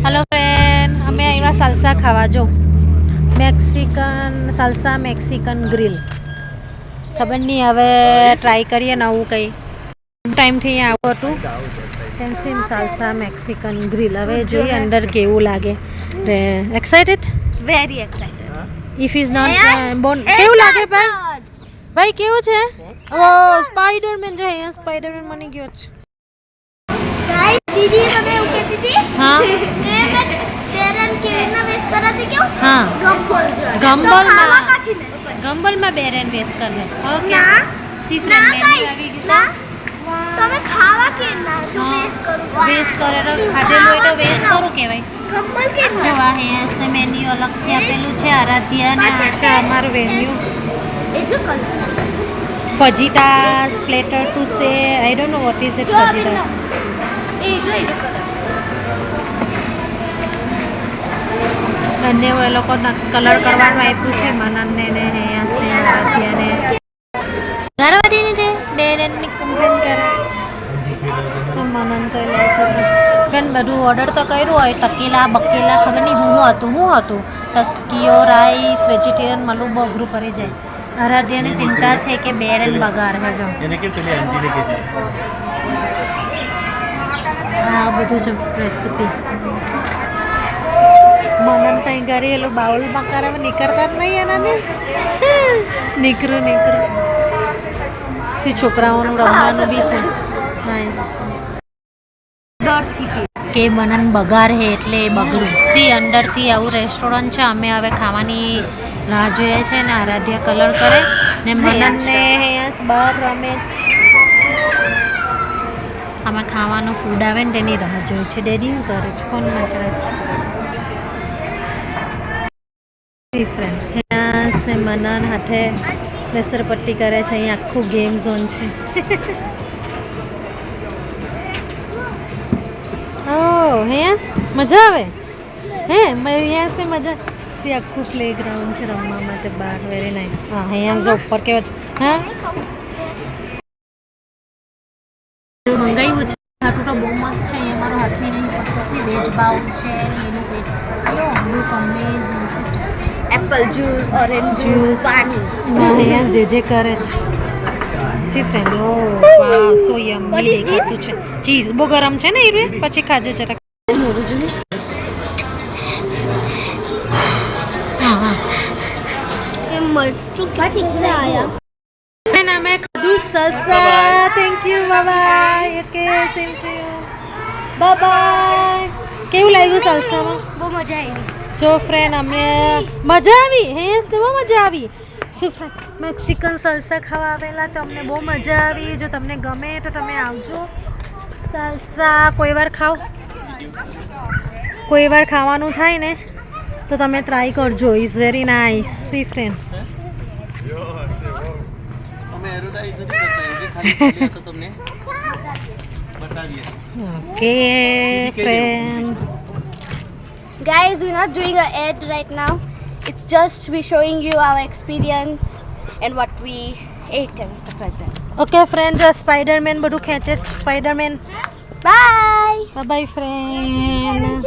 Hello friend, અમે આવ્યા salsa ખાવા. જો મેક્સિકન સાલ્સા મેક્સિકન ગ્રીલ. ખબર નહીં, હવે ટ્રાય કરીએ નવું કંઈ. ટાઈમથી અહીંયા આવું હતું ટેન્સિમ સાલ્સા મેક્સિકન ગ્રીલ. હવે જોઈએ અંદર કેવું લાગે. Excited, very excited. If is not bone કેવું લાગે ભાઈ? ભાઈ કેવું છે? ઓ સ્પાઈડરમેન છે. અહીંયા સ્પાઈડરમેન બની ગયો છે. गाइस दीदी हमें એવું કહેતી હતી હા કે મેં બેરન કેના વેસ કરાતી ક્યું હા ગમ્બલ ગમ્બલમાં બેરેન વેસ કરે. ઓકે ના સી ફ્રેન્ડ મેન્યુ આવી ગયું. ના તમે ખાવા કે ના જો વેસ કરું વેસ કરે તો ખાધેલું હોય તો વેસ કરું કહેવાય. ગમ્બલ કે જો આ હેસને મેન્યુ અલગથી આપેલું છે. આરાધ્યા અને આ છે અમારું વેન્યુ. એ જો colour ફજીટાસ platter to say I don't know what is that fajitas. એ જો એ કલર બંને એ લોકો કલર કરવાનું આપ્યું છે મનનને ને હેસને આરાધ્યાને. ઘરવાળીને છે બેરેનની કમ્પ્લેન કરે તો મનન કહી લે છે. ફ્રેન્ડ બધું ઓર્ડર તો કર્યું હોય. ટકીલા બકીલા ખબર નહીં હું હતું ટસ્કીઓ રાઈસ વેજીટેરિયન મળવું બહુ અઘરું પડી જાય. આરાધ્યાને ચિંતા છે કે બેરેન બગાડ છે. જો હા બધું છે રેસીપી. મનન કંઈ ઘરે એલું બાઉલમાં કરે નીકળતા જ નહીં એનાને. નીકળું સી છોકરાઓનું રમવાનું બી છે. નાઇસ ડરથી કે મનન બગાડ હે એટલે એ બગડું. સી અંદરથી આવું રેસ્ટોરન્ટ છે. અમે હવે ખાવાની રાહ જોઈએ છે ને આરાધ્યા કલર કરે ને મનનને હેસ બહાર રમે છે. આમાં ખાવાનું ફૂડ આવે ને તેની રાહ જોઈએ છે. ડેડી શું કરે છે? ફોન મચડા છે. ફ્રેન્ડ હેસ ને મનન હાથે લેસર પટ્ટી કરે છે. અહીં આખું ગેમ ઝોન છે. ઓ હેસ મજા આવે હે હેસ ને મજા. સી આખું પ્લેગ્રાઉન્ડ છે રમવા માટે બહાર. Very nice. હા હેસ જો ઉપર કેવા છે. હા મંગાવ્યું છે. હાટું તો બહુ મસ્ત છે. અહીંયા મારો હાથ બી નહીં પડતો. સી વેજ બાઉલ છે ને એનું કંઈક લુક અમેઝિંગ છે. એપલ જ્યુસ ઓરેન્જ જ્યુસ પાણી અહીંયા જે કરે છે. સી ફ્રેન્ડ ઓ વાવ સો યમ્મી દેખાતું છે. ચીઝ બહુ ગરમ છે ને એ પછી ખાજે જરા. મોરું જોઈએ. હા હા એ મરચું કેટલા આયા અને અમે ખાધું સસા. Thank you bye. Okay same to you bye. કેવું લાગ્યું સલસામાં? બહુ મજા આવી. જો ફ્રેન્ડ અમને મજા આવી. હેસ તો બહુ મજા આવી. શું ફ્રેન્ડ મેક્સિકન સલસા ખાવા આવેલા તો અમને બહુ મજા આવી. જો તમને ગમે તો તમે આવજો. સલસા કોઈ વાર ખાવાનું થાય ને તો તમે ટ્રાય કરજો. Is very nice. C friend okay friend. Guys, we're not doing an ad right now. It's just we showing you our experience and what we ate and stuff like that. Okay friend Spider-Man બધું ખેંચે. Spider-Man Bye. By friend.